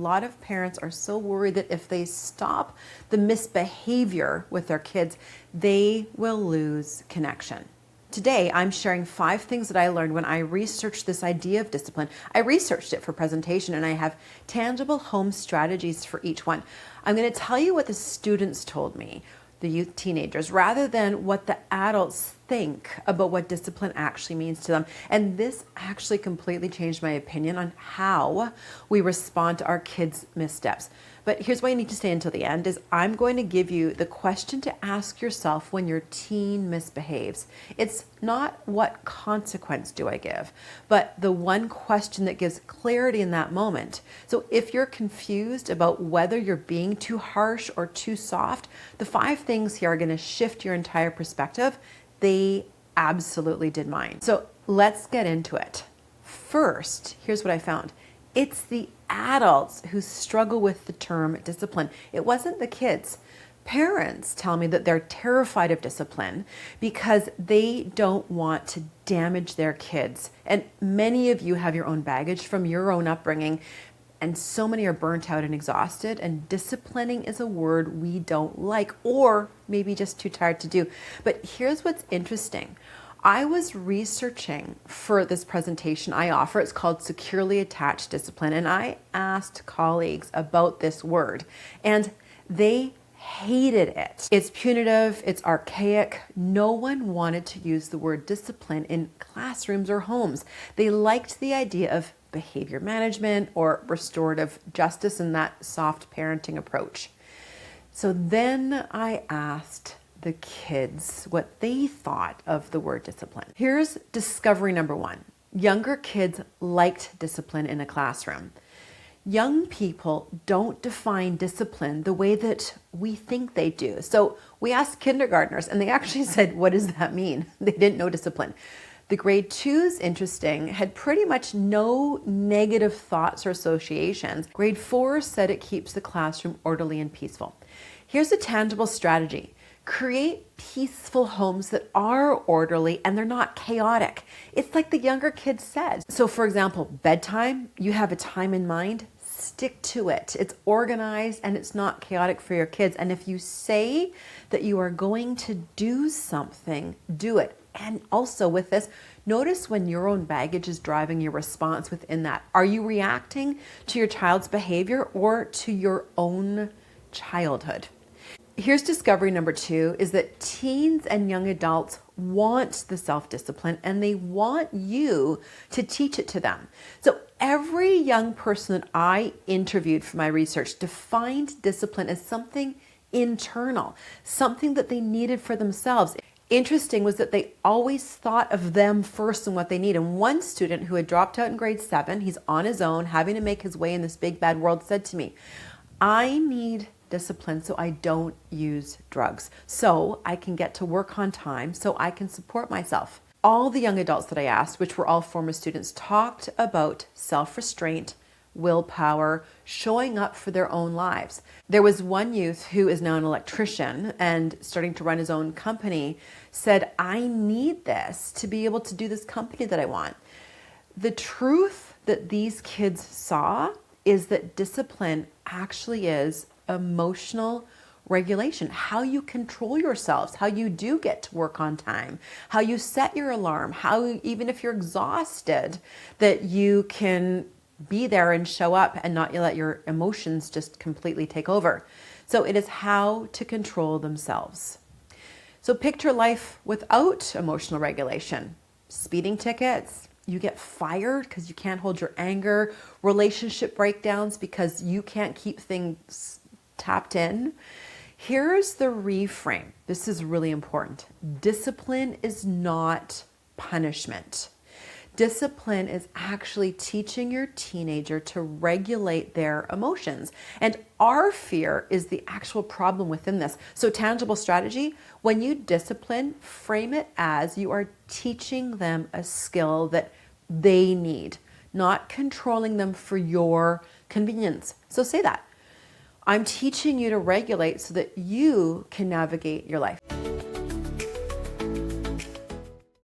A lot of parents are so worried that if they stop the misbehavior with their kids, they will lose connection. Today, I'm sharing 5 things that I learned when I researched this idea of discipline. I researched it for presentation, and I have tangible home strategies for each one. I'm going to tell you what the students told me, the youth teenagers, rather than what the adults think about what discipline actually means to them. And this actually completely changed my opinion on how we respond to our kids' missteps. But here's why you need to stay until the end is I'm going to give you the question to ask yourself when your teen misbehaves. It's not what consequence do I give, but the one question that gives clarity in that moment. So if you're confused about whether you're being too harsh or too soft, the 5 things here are going to shift your entire perspective. They absolutely did mine. So let's get into it. First, here's what I found. It's the adults who struggle with the term discipline. It wasn't the kids. Parents tell me that they're terrified of discipline because they don't want to damage their kids. And many of you have your own baggage from your own upbringing, and so many are burnt out and exhausted, and disciplining is a word we don't like or maybe just too tired to do. But here's what's interesting. I was researching for this presentation I offer. It's called Securely Attached Discipline, and I asked colleagues about this word, and they hated it. It's punitive, it's archaic. No one wanted to use the word discipline in classrooms or homes. They liked the idea of behavior management or restorative justice and that soft parenting approach. So then I asked the kids what they thought of the word discipline. Here's discovery number 1. Younger kids liked discipline in a classroom. Young people don't define discipline the way that we think they do. So we asked kindergartners and they actually said, what does that mean? They didn't know discipline. The grade 2s, interesting, had pretty much no negative thoughts or associations. Grade 4 said it keeps the classroom orderly and peaceful. Here's a tangible strategy. Create peaceful homes that are orderly and they're not chaotic. It's like the younger kids said. So for example, bedtime, you have a time in mind, stick to it. It's organized and it's not chaotic for your kids. And if you say that you are going to do something, do it. And also with this, notice when your own baggage is driving your response within that. Are you reacting to your child's behavior or to your own childhood? Here's discovery number 2 is that teens and young adults want the self-discipline and they want you to teach it to them. So every young person that I interviewed for my research defined discipline as something internal, something that they needed for themselves. Interesting was that they always thought of them first and what they need. And one student who had dropped out in grade 7, he's on his own, having to make his way in this big bad world, said to me, I need discipline so I don't use drugs, so I can get to work on time, so I can support myself. All the young adults that I asked, which were all former students, talked about self-restraint, willpower, showing up for their own lives. There was one youth who is now an electrician and starting to run his own company, said, I need this to be able to do this company that I want. The truth that these kids saw is that discipline actually is emotional regulation, how you control yourselves, how you do get to work on time, how you set your alarm, how even if you're exhausted, that you can be there and show up and not let your emotions just completely take over. So it is how to control themselves. So picture life without emotional regulation. Speeding tickets, you get fired because you can't hold your anger, relationship breakdowns because you can't keep things tapped in. Here's the reframe. This is really important. Discipline is not punishment. Discipline is actually teaching your teenager to regulate their emotions. And our fear is the actual problem within this. So tangible strategy, when you discipline, frame it as you are teaching them a skill that they need, not controlling them for your convenience. So say that. I'm teaching you to regulate so that you can navigate your life.